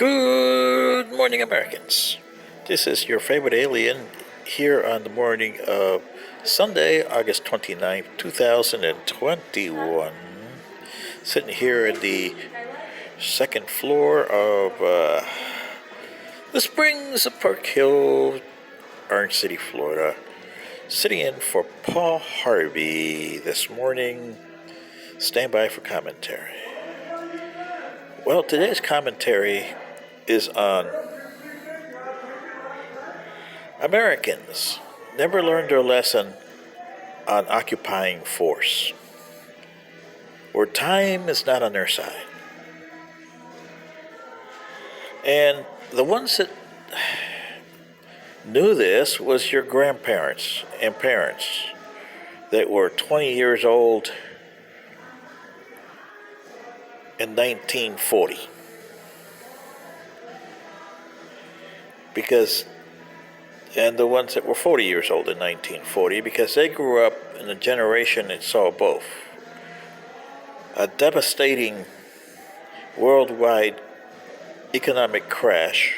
Good morning, Americans. This is your favorite alien here on the morning of Sunday, August 29th, 2021. Sitting here at the second floor of the Springs of Park Hill, Orange City, Florida. Sitting in for Paul Harvey this morning. Stand by for commentary. Well, today's commentary is on Americans never learned their lesson on occupying force, where time is not on their side. And the ones that knew this was your grandparents and parents that were 20 years old in 1940. And the ones that were 40 years old in 1940, because they grew up in a generation that saw both a devastating worldwide economic crash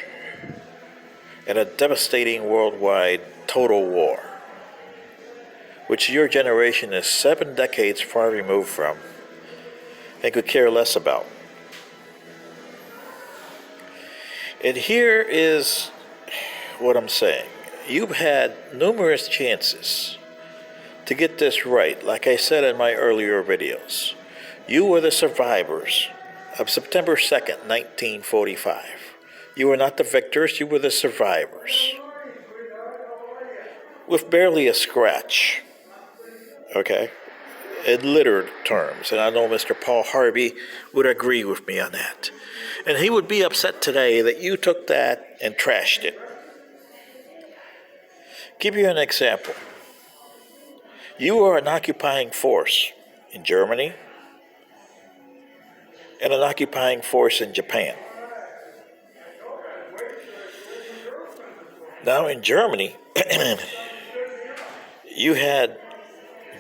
and a devastating worldwide total war, which your generation is 7 decades far removed from and could care less about. And here is what I'm saying. You've had numerous chances to get this right, like I said in my earlier videos. You were the survivors of September 2nd, 1945. You were not the victors, you were the survivors. With barely a scratch. Okay? In literal terms. And I know Mr. Paul Harvey would agree with me on that. And he would be upset today that you took that and trashed it. Give you an example. You are an occupying force in Germany and an occupying force in Japan. Now in Germany, you had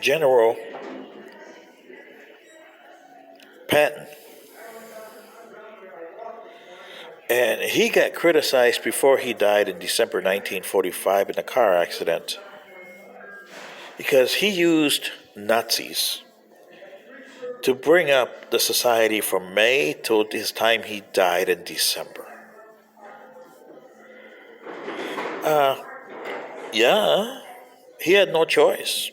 General Patton. And he got criticized before he died in December 1945 in a car accident because he used Nazis to bring up the society from May till his time he died in December. Yeah, he had no choice.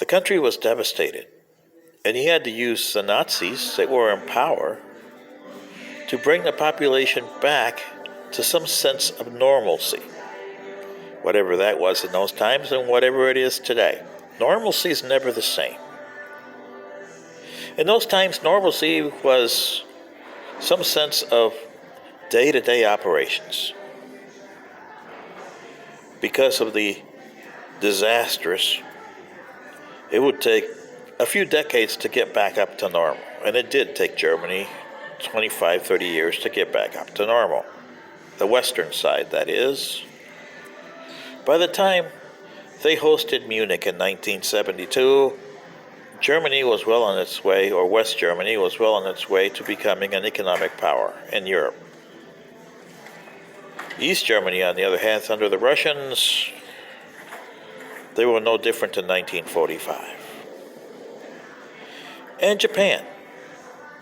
The country was devastated, and he had to use the Nazis that were in power to bring the population back to some sense of normalcy. Whatever that was in those times and whatever it is today. Normalcy is never the same. In those times, normalcy was some sense of day-to-day operations. Because of the disastrous, it would take a few decades to get back up to normal. And it did take Germany 25, 30 years to get back up to normal. The western side, that is. By the time they hosted Munich in 1972, Germany was well on its way, or West Germany was well on its way to becoming an economic power in Europe. East Germany, on the other hand, under the Russians, they were no different than 1945. And Japan.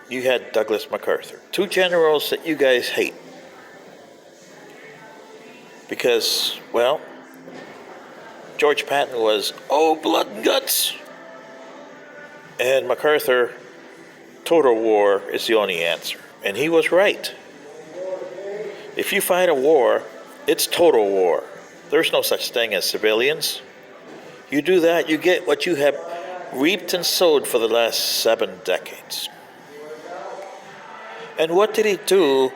You had Douglas MacArthur. 2 generals that you guys hate. Because, well, George Patton was, blood and guts. And MacArthur, total war is the only answer. And he was right. If you fight a war, it's total war. There's no such thing as civilians. You do that, you get what you have reaped and sowed for the last 7 decades. And what did he do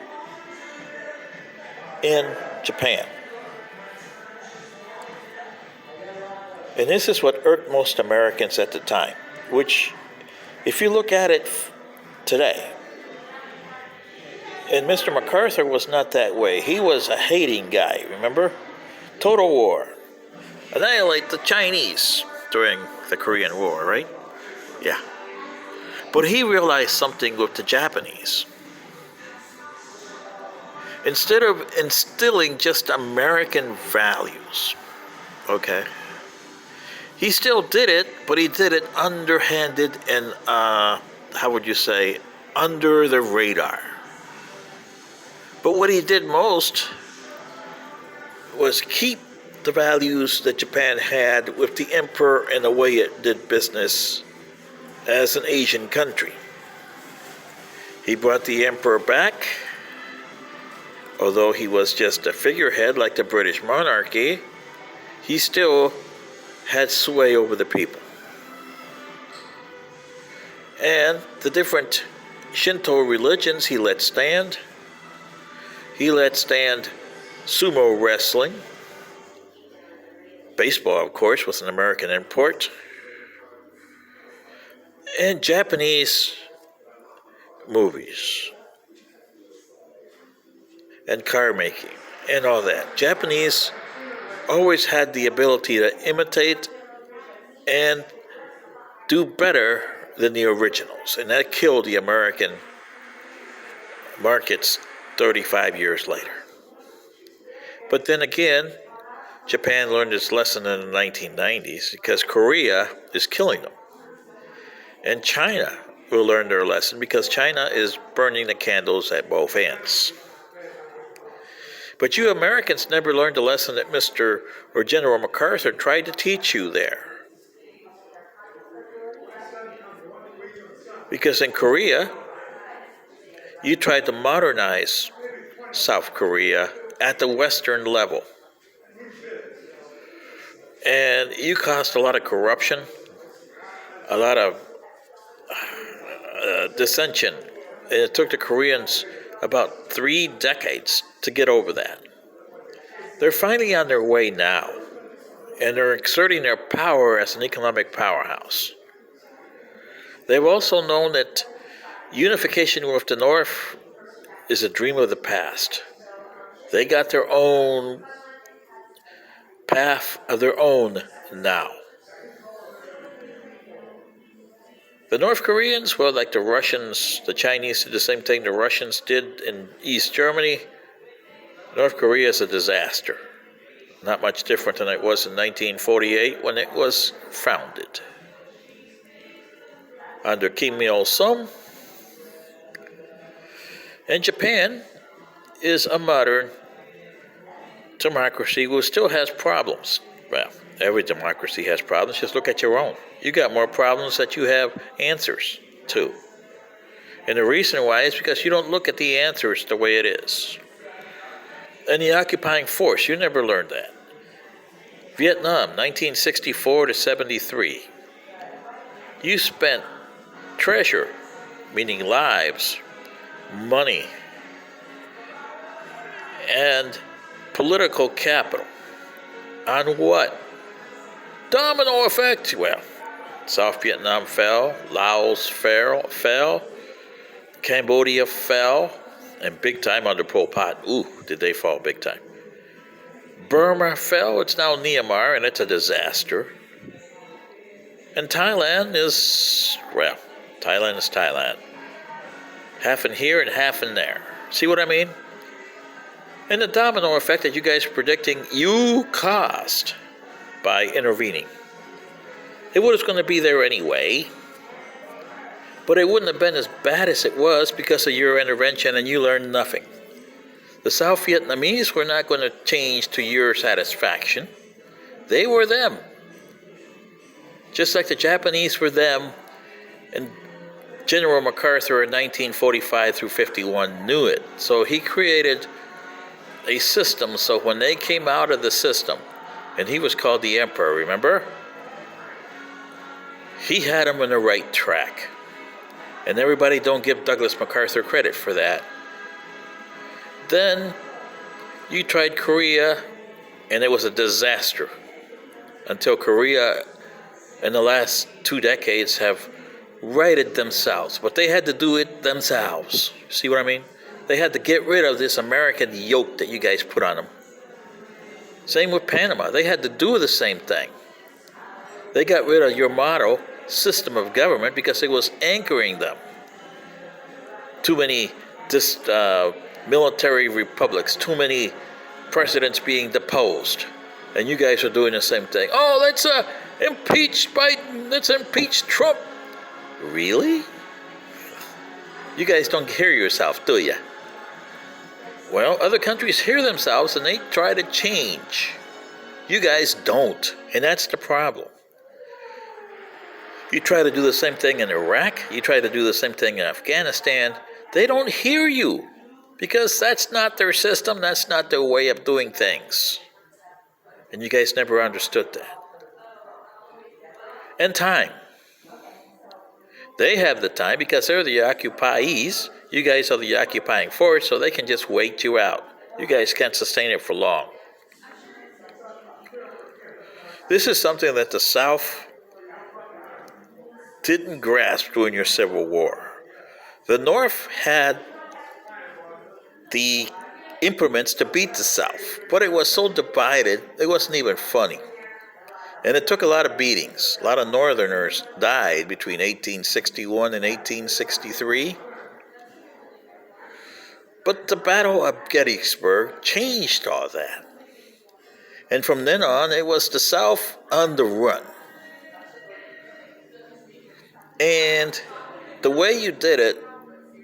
in Japan? And this is what irked most Americans at the time, which, if you look at it today, and Mr. MacArthur was not that way. He was a hating guy, remember? Total war. Annihilate the Chinese during the Korean War, right? Yeah. But he realized something with the Japanese. Instead of instilling just American values, okay, he still did it, but he did it underhanded and, how would you say, under the radar. But what he did most was keep the values that Japan had with the emperor and the way it did business as an Asian country. He brought the emperor back, although he was just a figurehead like the British monarchy. He still had sway over the people. And the different Shinto religions he let stand. He let stand sumo wrestling. Baseball, of course, was an American import. And Japanese movies. And car making. And all that. Japanese always had the ability to imitate and do better than the originals. And that killed the American markets 35 years later. But then again, Japan learned its lesson in the 1990s because Korea is killing them. And China will learn their lesson because China is burning the candles at both ends. But you Americans never learned the lesson that Mr. or General MacArthur tried to teach you there. Because in Korea, you tried to modernize South Korea at the Western level. And you caused a lot of corruption, a lot of dissension. And it took the Koreans about 3 decades to get over that. They're finally on their way now, and they're exerting their power as an economic powerhouse. They've also known that unification with the North is a dream of the past. They got their own path of their own now. The North Koreans, well, like the Russians, the Chinese did the same thing the Russians did in East Germany. North Korea is a disaster. Not much different than it was in 1948 when it was founded. Under Kim Il-sung. And Japan is a modern democracy who still has problems. Well, every democracy has problems. Just look at your own. You got more problems that you have answers to. And the reason why is because you don't look at the answers the way it is. And the occupying force, you never learned that. Vietnam, 1964 to 73. You spent treasure, meaning lives, money, and political capital. On what? Domino effect. Well, South Vietnam fell, Laos fell, Cambodia fell, and big time under Pol Pot. Ooh, did they fall big time. Burma fell, it's now Myanmar, and it's a disaster. And Thailand is, well, Thailand is Thailand. Half in here and half in there. See what I mean? And the domino effect that you guys are predicting, you caused by intervening. It was going to be there anyway, but it wouldn't have been as bad as it was because of your intervention and you learned nothing. The South Vietnamese were not going to change to your satisfaction. They were them. Just like the Japanese were them, and General MacArthur in 1945 through 51 knew it. So he created a system so when they came out of the system, and he was called the Emperor, remember? He had them on the right track. And everybody don't give Douglas MacArthur credit for that. Then you tried Korea, and it was a disaster. Until Korea, in the last 2 decades, have righted themselves. But they had to do it themselves. See what I mean? They had to get rid of this American yoke that you guys put on them. Same with Panama. They had to do the same thing. They got rid of your model system of government because it was anchoring them. Too many military republics, too many presidents being deposed. And you guys are doing the same thing. Oh, let's impeach Biden. Let's impeach Trump. Really? You guys don't hear yourself, do you? Well, other countries hear themselves and they try to change. You guys don't, and that's the problem. You try to do the same thing in Iraq, you try to do the same thing in Afghanistan, they don't hear you because that's not their system, that's not their way of doing things. And you guys never understood that. And time. They have the time because they're the occupiers. You guys are the occupying force, so they can just wait you out. You guys can't sustain it for long. This is something that the South didn't grasp during your Civil War. The North had the implements to beat the South, but it was so divided, it wasn't even funny. And it took a lot of beatings. A lot of Northerners died between 1861 and 1863. But the Battle of Gettysburg changed all that. And from then on, it was the South on the run. And the way you did it,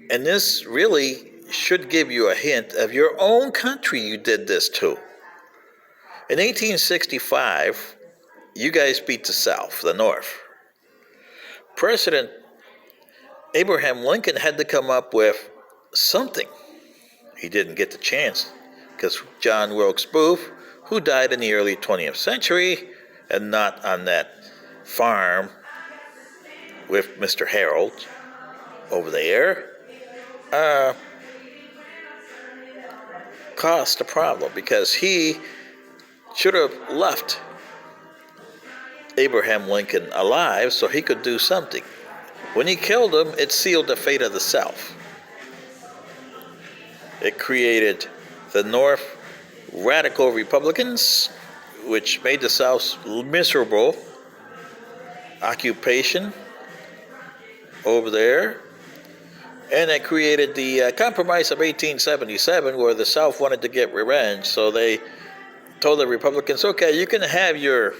and this really should give you a hint of your own country you did this to. In 1865, you guys beat the South, the North. President Abraham Lincoln had to come up with something. He didn't get the chance because John Wilkes Booth, who died in the early 20th century and not on that farm with Mr. Harold over there, caused a problem because he should have left Abraham Lincoln alive so he could do something. When he killed him, it sealed the fate of the South. It created the North radical Republicans, which made the South miserable. Occupation over there. And it created the Compromise of 1877, where the South wanted to get revenge. So they told the Republicans, okay, you can have your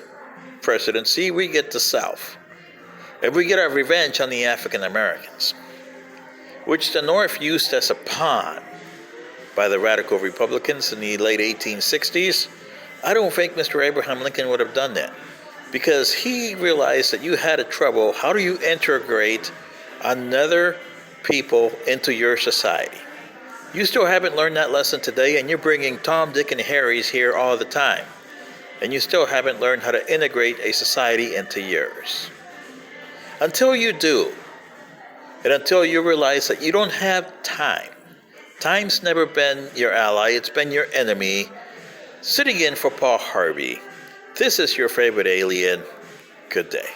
presidency, we get the South. And we get our revenge on the African Americans, which the North used as a pawn by the radical Republicans in the late 1860s. I don't think Mr. Abraham Lincoln would have done that because he realized that you had a trouble. How do you integrate another people into your society? You still haven't learned that lesson today, and you're bringing Tom, Dick, and Harry's here all the time. And you still haven't learned how to integrate a society into yours. Until you do, and until you realize that you don't have time, time's never been your ally, it's been your enemy. Sitting in for Paul Harvey, this is your favorite alien. Good day.